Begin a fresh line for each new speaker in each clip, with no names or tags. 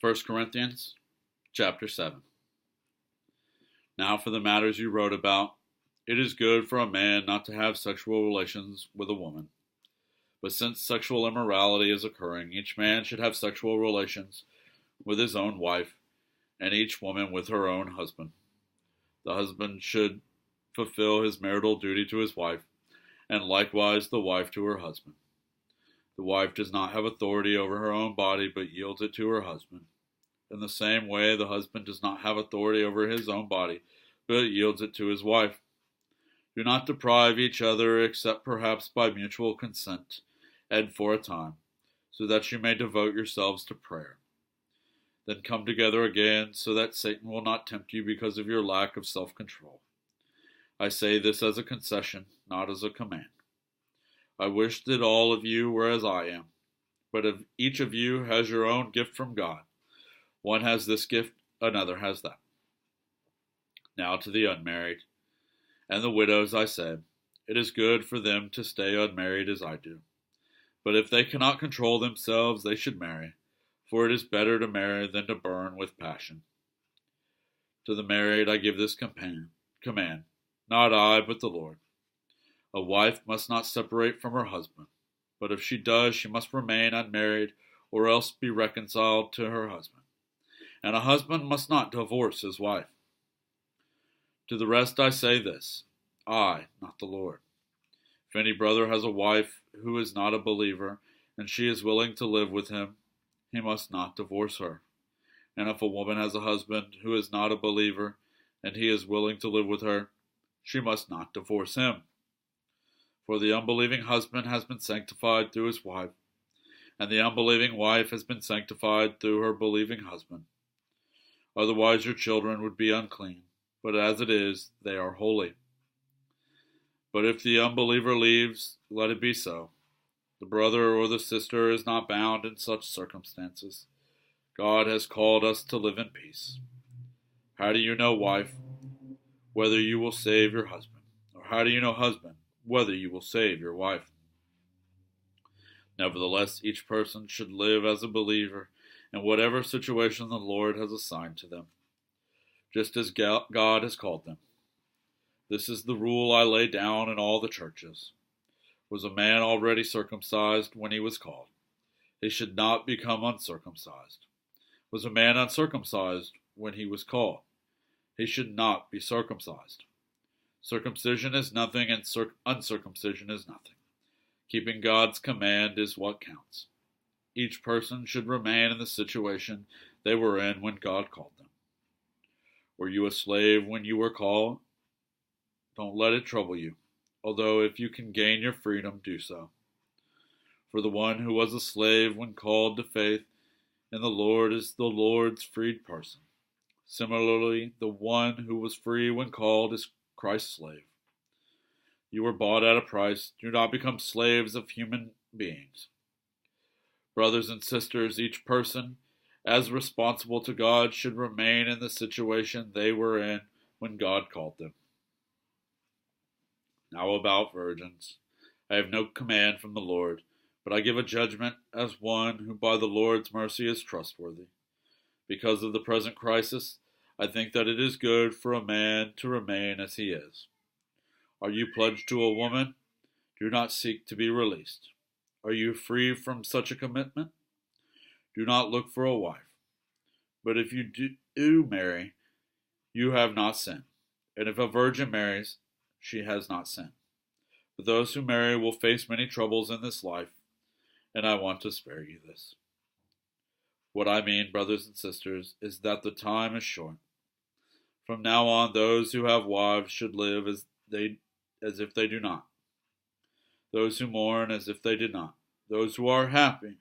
1 Corinthians chapter 7. Now for the matters you wrote about, it is good for a man not to have sexual relations with a woman. But since sexual immorality is occurring, each man should have sexual relations with his own wife, and each woman with her own husband. The husband should fulfill his marital duty to his wife, and likewise the wife to her husband. The wife does not have authority over her own body, but yields it to her husband. In the same way, the husband does not have authority over his own body, but yields it to his wife. Do not deprive each other, except perhaps by mutual consent, and for a time, so that you may devote yourselves to prayer. Then come together again, so that Satan will not tempt you because of your lack of self-control. I say this as a concession, not as a command. I wish that all of you were as I am, but if each of you has your own gift from God, one has this gift, another has that. Now to the unmarried and the widows I said, it is good for them to stay unmarried as I do. But if they cannot control themselves, they should marry, for it is better to marry than to burn with passion. To the married I give this command, not I, but the Lord. A wife must not separate from her husband, but if she does, she must remain unmarried or else be reconciled to her husband. And a husband must not divorce his wife. To the rest I say this, I, not the Lord. If any brother has a wife who is not a believer, and she is willing to live with him, he must not divorce her. And if a woman has a husband who is not a believer, and he is willing to live with her, she must not divorce him. For the unbelieving husband has been sanctified through his wife, and the unbelieving wife has been sanctified through her believing husband. Otherwise your children would be unclean, but as it is, they are holy. But if the unbeliever leaves, let it be so. The brother or the sister is not bound in such circumstances. God has called us to live in peace. How do you know, wife, whether you will save your husband? Or how do you know, husband, whether you will save your wife? Nevertheless, each person should live as a believer in whatever situation the Lord has assigned to them, just as God has called them. This is the rule I lay down in all the churches. Was a man already circumcised when he was called? He should not become uncircumcised. Was a man uncircumcised when he was called? He should not be circumcised. Circumcision is nothing, and uncircumcision is nothing. Keeping God's command is what counts. Each person should remain in the situation they were in when God called them. Were you a slave when you were called? Don't let it trouble you, although if you can gain your freedom, do so. For the one who was a slave when called to faith in the Lord is the Lord's freed person. Similarly, the one who was free when called is Christ's slave. You were bought at a price. Do not become slaves of human beings. Brothers and sisters, each person, as responsible to God, should remain in the situation they were in when God called them. Now about virgins. I have no command from the Lord, but I give a judgment as one who by the Lord's mercy is trustworthy. Because of the present crisis, I think that it is good for a man to remain as he is. Are you pledged to a woman? Do not seek to be released. Are you free from such a commitment? Do not look for a wife. But if you do marry, you have not sinned. And if a virgin marries, she has not sinned. But those who marry will face many troubles in this life, and I want to spare you this. What I mean, brothers and sisters, is that the time is short. From now on, those who have wives should live as if they do not. Those who mourn as if they did not. Those who are happy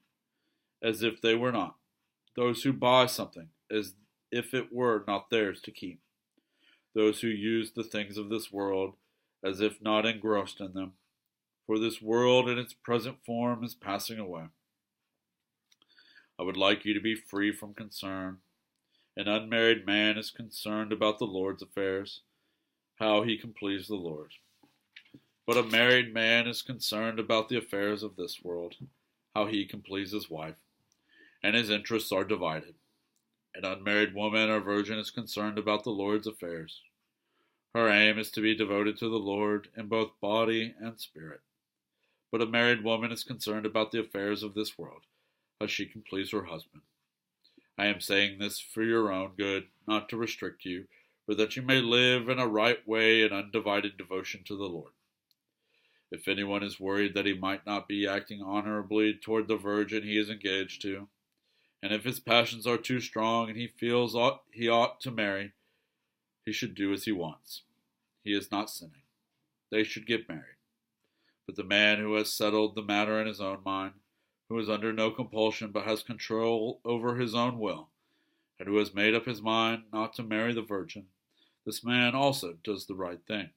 as if they were not. Those who buy something as if it were not theirs to keep. Those who use the things of this world as if not engrossed in them. For this world in its present form is passing away. I would like you to be free from concern. An unmarried man is concerned about the Lord's affairs, how he can please the Lord. But a married man is concerned about the affairs of this world, how he can please his wife, and his interests are divided. An unmarried woman or virgin is concerned about the Lord's affairs. Her aim is to be devoted to the Lord in both body and spirit. But a married woman is concerned about the affairs of this world, how she can please her husband. I am saying this for your own good, not to restrict you, but that you may live in a right way in undivided devotion to the Lord. If anyone is worried that he might not be acting honorably toward the virgin he is engaged to, and if his passions are too strong and he feels he ought to marry, he should do as he wants. He is not sinning. They should get married. But the man who has settled the matter in his own mind, who is under no compulsion but has control over his own will, and who has made up his mind not to marry the virgin, this man also does the right thing.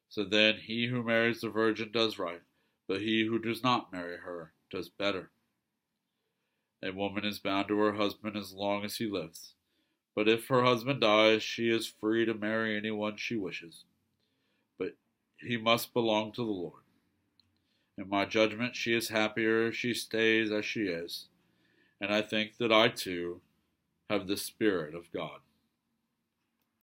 So then he who marries the virgin does right, but he who does not marry her does better. A woman is bound to her husband as long as he lives, but if her husband dies, she is free to marry anyone she wishes. But he must belong to the Lord. In my judgment, she is happier if she stays as she is, and I think that I too have the Spirit of God.